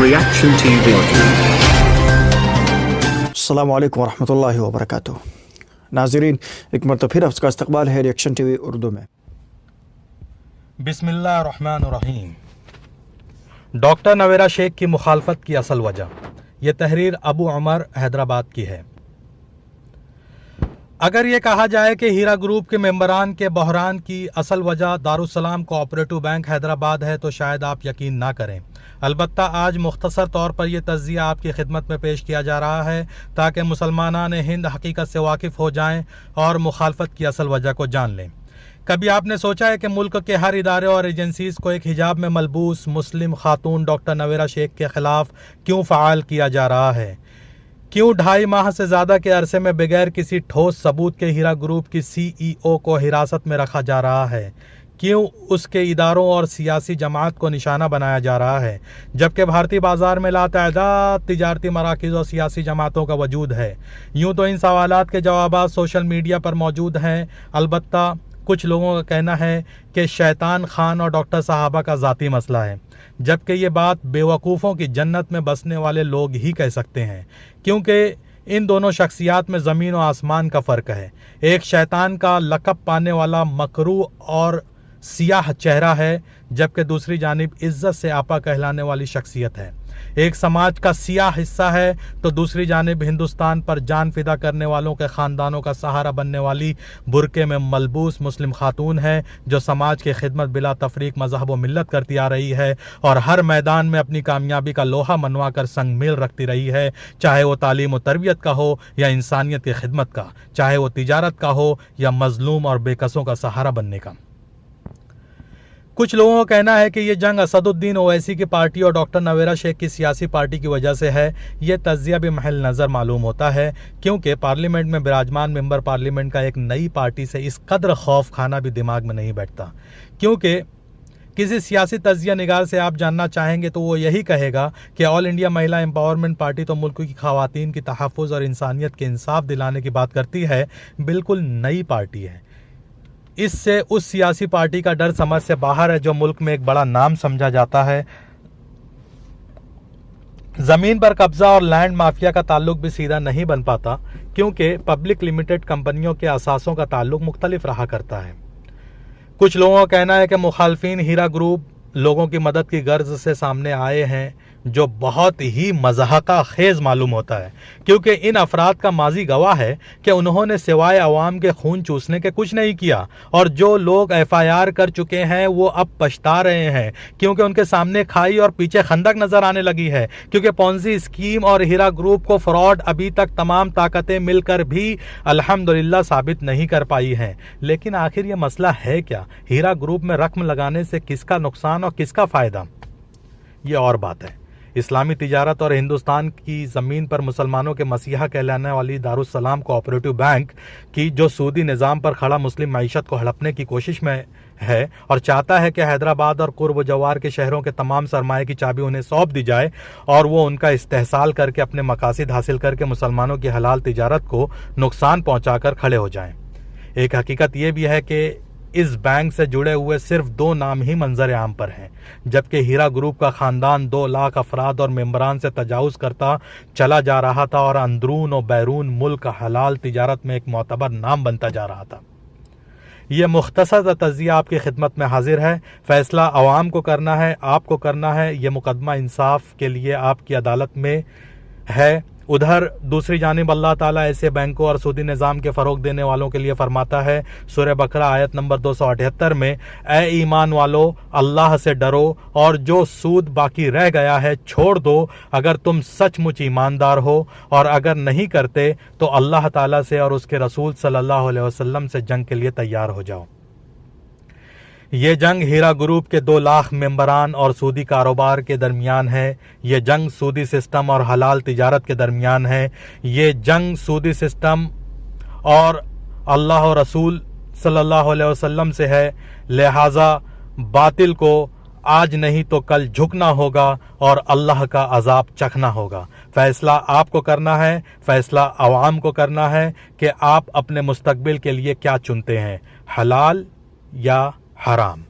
Reaction TV. السلام علیکم ورحمۃ اللہ وبرکاتہ. ناظرین، ایک مرتبہ پھر آپ کا استقبال ہے ریئیکشن ٹی وی اردو میں. بسم اللہ الرحمن الرحیم. ڈاکٹر نویرا شیخ کی مخالفت کی اصل وجہ. یہ تحریر ابو عمر حیدرآباد کی ہے. اگر یہ کہا جائے کہ ہیرا گروپ کے ممبران کے بحران کی اصل وجہ دارالسلام کوآپریٹو بینک حیدرآباد ہے تو شاید آپ یقین نہ کریں. البتہ آج مختصر طور پر یہ تجزیہ آپ کی خدمت میں پیش کیا جا رہا ہے تاکہ مسلمانان ہند حقیقت سے واقف ہو جائیں اور مخالفت کی اصل وجہ کو جان لیں. کبھی آپ نے سوچا ہے کہ ملک کے ہر ادارے اور ایجنسیز کو ایک حجاب میں ملبوس مسلم خاتون ڈاکٹر نویرا شیخ کے خلاف کیوں فعال کیا جا رہا ہے؟ کیوں 2.5 ماہ سے زیادہ کے عرصے میں بغیر کسی ٹھوس ثبوت کے ہیرا گروپ کی CEO کو حراست میں رکھا جا رہا ہے؟ کیوں اس کے اداروں اور سیاسی جماعت کو نشانہ بنایا جا رہا ہے جبکہ بھارتی بازار میں لاتعداد تجارتی مراکز اور سیاسی جماعتوں کا وجود ہے؟ یوں تو ان سوالات کے جوابات سوشل میڈیا پر موجود ہیں. البتہ کچھ لوگوں کا کہنا ہے کہ شیطان خان اور ڈاکٹر صاحبہ کا ذاتی مسئلہ ہے، جبکہ یہ بات بیوقوفوں کی جنت میں بسنے والے لوگ ہی کہہ سکتے ہیں، کیونکہ ان دونوں شخصیات میں زمین و آسمان کا فرق ہے. ایک شیطان کا لقب پانے والا مکروہ اور سیاہ چہرہ ہے، جبکہ دوسری جانب عزت سے آپا کہلانے والی شخصیت ہے. ایک سماج کا سیاہ حصہ ہے تو دوسری جانب ہندوستان پر جان فدا کرنے والوں کے خاندانوں کا سہارا بننے والی برقعے میں ملبوس مسلم خاتون ہے جو سماج کی خدمت بلا تفریق مذہب و ملت کرتی آ رہی ہے اور ہر میدان میں اپنی کامیابی کا لوہا منوا کر سنگ میل رکھتی رہی ہے، چاہے وہ تعلیم و تربیت کا ہو یا انسانیت کی خدمت کا، چاہے وہ تجارت کا ہو یا مظلوم اور بے کسوں کا سہارا بننے کا. کچھ لوگوں کا کہنا ہے کہ یہ جنگ اسد الدین اویسی کی پارٹی اور ڈاکٹر نویرا شیخ کی سیاسی پارٹی کی وجہ سے ہے. یہ تجزیہ بھی محل نظر معلوم ہوتا ہے کیونکہ پارلیمنٹ میں براجمان ممبر پارلیمنٹ کا ایک نئی پارٹی سے اس قدر خوف کھانا بھی دماغ میں نہیں بیٹھتا. کیونکہ کسی سیاسی تجزیہ نگار سے آپ جاننا چاہیں گے تو وہ یہی کہے گا کہ آل انڈیا مہیلا امپاورمنٹ پارٹی تو ملک کی خواتین کی تحفظ اور انسانیت کے انصاف دلانے کی بات کرتی ہے، بالکل نئی پارٹی ہے. اس سے اس سیاسی پارٹی کا ڈر سمجھ سے باہر ہے جو ملک میں ایک بڑا نام سمجھا جاتا ہے. زمین پر قبضہ اور لینڈ مافیا کا تعلق بھی سیدھا نہیں بن پاتا کیونکہ پبلک لمیٹڈ کمپنیوں کے اثاثوں کا تعلق مختلف رہا کرتا ہے. کچھ لوگوں کا کہنا ہے کہ مخالفین ہیرا گروپ لوگوں کی مدد کی غرض سے سامنے آئے ہیں، جو بہت ہی مضحکہ خیز معلوم ہوتا ہے کیونکہ ان افراد کا ماضی گواہ ہے کہ انہوں نے سوائے عوام کے خون چوسنے کے کچھ نہیں کیا، اور جو لوگ FIR کر چکے ہیں وہ اب پچھتا رہے ہیں کیونکہ ان کے سامنے کھائی اور پیچھے خندق نظر آنے لگی ہے، کیونکہ پونزی اسکیم اور ہیرا گروپ کو فراڈ ابھی تک تمام طاقتیں مل کر بھی الحمدللہ ثابت نہیں کر پائی ہیں. لیکن آخر یہ مسئلہ ہے کیا؟ ہیرا گروپ میں رقم لگانے سے کس کا نقصان اور کس کا فائدہ؟ یہ اور بات ہے. اسلامی تجارت اور ہندوستان کی زمین پر مسلمانوں کے مسیحا کہلانے والی دارالسلام کوآپریٹو بینک کی جو سودی نظام پر کھڑا مسلم معیشت کو ہڑپنے کی کوشش میں ہے اور چاہتا ہے کہ حیدرآباد اور قرب و جوار کے شہروں کے تمام سرمایہ کی چابی انہیں سونپ دی جائے اور وہ ان کا استحصال کر کے اپنے مقاصد حاصل کر کے مسلمانوں کی حلال تجارت کو نقصان پہنچا کر کھڑے ہو جائیں. ایک حقیقت یہ بھی ہے کہ اس بینک سے جڑے ہوئے صرف 2 نام ہی منظر عام پر ہیں، جبکہ ہیرا گروپ کا خاندان 2 لاکھ افراد اور ممبران سے تجاوز کرتا چلا جا رہا تھا اور اندرون و بیرون ملک حلال تجارت میں ایک معتبر نام بنتا جا رہا تھا. یہ مختصر تجزیہ آپ کی خدمت میں حاضر ہے. فیصلہ عوام کو کرنا ہے، آپ کو کرنا ہے. یہ مقدمہ انصاف کے لیے آپ کی عدالت میں ہے. ادھر دوسری جانب اللہ تعالیٰ ایسے بینکوں اور سودی نظام کے فروغ دینے والوں کے لیے فرماتا ہے سورہ بقرہ آیت نمبر 278 میں، اے ایمان والو اللہ سے ڈرو اور جو سود باقی رہ گیا ہے چھوڑ دو اگر تم سچ مچ ایماندار ہو، اور اگر نہیں کرتے تو اللہ تعالیٰ سے اور اس کے رسول صلی اللہ علیہ وسلم سے جنگ کے لیے تیار ہو جاؤ. یہ جنگ ہیرا گروپ کے 2 لاکھ ممبران اور سودی کاروبار کے درمیان ہے. یہ جنگ سودی سسٹم اور حلال تجارت کے درمیان ہے. یہ جنگ سودی سسٹم اور اللہ و رسول صلی اللہ علیہ وسلم سے ہے. لہٰذا باطل کو آج نہیں تو کل جھکنا ہوگا اور اللہ کا عذاب چکھنا ہوگا. فیصلہ آپ کو کرنا ہے، فیصلہ عوام کو کرنا ہے کہ آپ اپنے مستقبل کے لیے کیا چنتے ہیں، حلال یا حرام.